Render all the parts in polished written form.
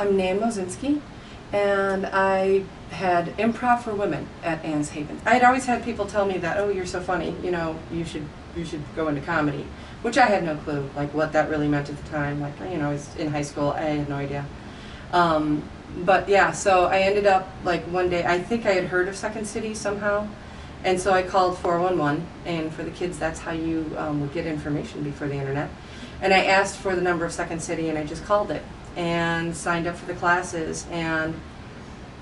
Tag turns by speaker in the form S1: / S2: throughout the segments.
S1: I'm Nancy Mosinski, and I had improv for women at Anne's Haven. I had always had people tell me that, oh, you're so funny, you should go into comedy, which I had no clue, like, what that really meant at the time. Like, I was in high school, I had no idea. But yeah, so I ended up, like, one day, I think I had heard of Second City somehow, and so I called 411, and for the kids, that's how you would get information before the internet. And I asked for the number of Second City, and I just called it and signed up for the classes, and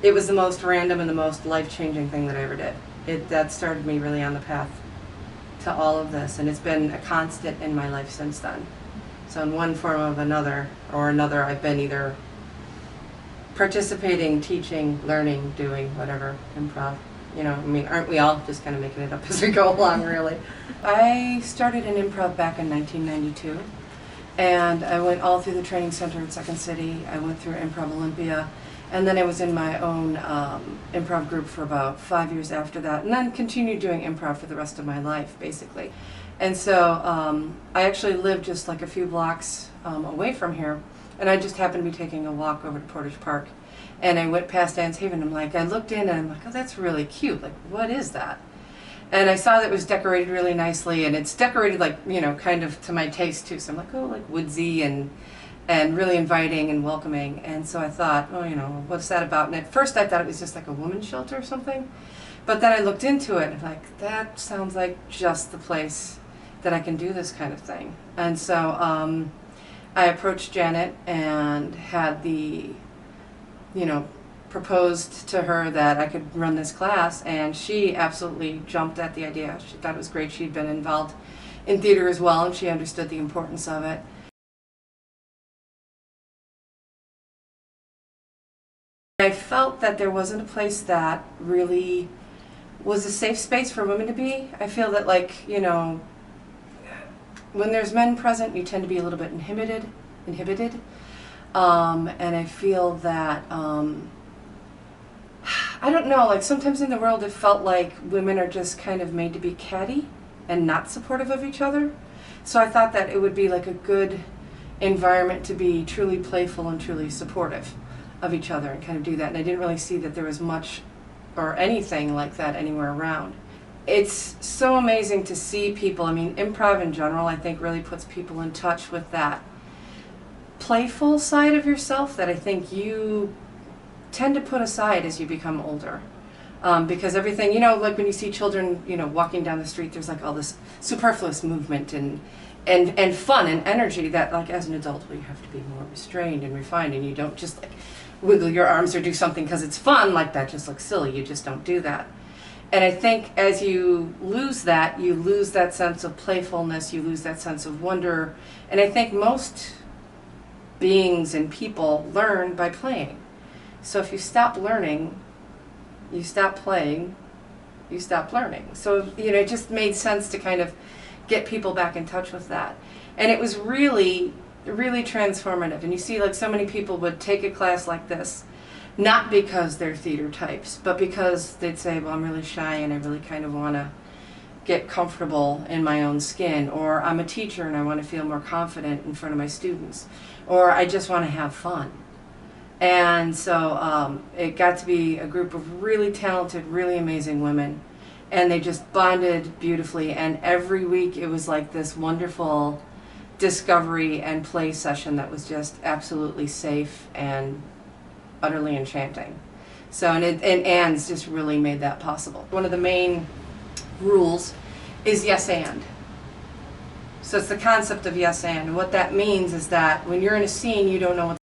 S1: it was the most random and the most life-changing thing that I ever did. That started me really on the path to all of this, and it's been a constant in my life since then. So in one form or another, I've been either participating, teaching, learning, doing whatever, improv. Aren't we all just kind of making it up as we go along, really? I started in improv back in 1992, and I went all through the training center at Second City. I went through Improv Olympia, and then I was in my own improv group for about 5 years after that, and then continued doing improv for the rest of my life, basically. And so I actually lived just like a few blocks away from here, and I just happened to be taking a walk over to Portage Park, and I went past Anne's Haven. I looked in, and I'm like, oh, that's really cute. Like, what is that? And I saw that it was decorated really nicely, and it's decorated like, kind of to my taste too. So I'm like, oh, like woodsy and really inviting and welcoming. And so I thought, oh, what's that about? And at first I thought it was just like a women's shelter or something. But then I looked into it, and I'm like, that sounds like just the place that I can do this kind of thing. And so I approached Janet and had proposed to her that I could run this class, and she absolutely jumped at the idea. She thought it was great. She'd been involved in theater as well, and she understood the importance of it. I felt that there wasn't a place that really was a safe space for women to be. I feel that, when there's men present, you tend to be a little bit inhibited. And I feel that, I don't know, like sometimes in the world it felt like women are just kind of made to be catty and not supportive of each other. So I thought that it would be like a good environment to be truly playful and truly supportive of each other and kind of do that. And I didn't really see that there was much or anything like that anywhere around. It's so amazing to see people. Improv in general, I think, really puts people in touch with that playful side of yourself that I think you tend to put aside as you become older. Because everything, like when you see children, walking down the street, there's like all this superfluous movement and fun and energy that, like, as an adult, you have to be more restrained and refined, and you don't just like wiggle your arms or do something because it's fun. Like, that just looks silly. You just don't do that. And I think as you lose that sense of playfulness, you lose that sense of wonder. And I think most beings and people learn by playing. So if you stop learning, you stop playing, you stop learning. So, it just made sense to kind of get people back in touch with that. And it was really, really transformative. And you see, like, so many people would take a class like this, not because they're theater types, but because they'd say, well, I'm really shy and I really kind of want to get comfortable in my own skin, or I'm a teacher and I want to feel more confident in front of my students, or I just want to have fun. And so it got to be a group of really talented, really amazing women, and they just bonded beautifully, and every week it was like this wonderful discovery and play session that was just absolutely safe and utterly enchanting. So, and Anne's just really made that possible. One of the main rules is yes and. So it's the concept of yes and. What that means is that when you're in a scene, you don't know what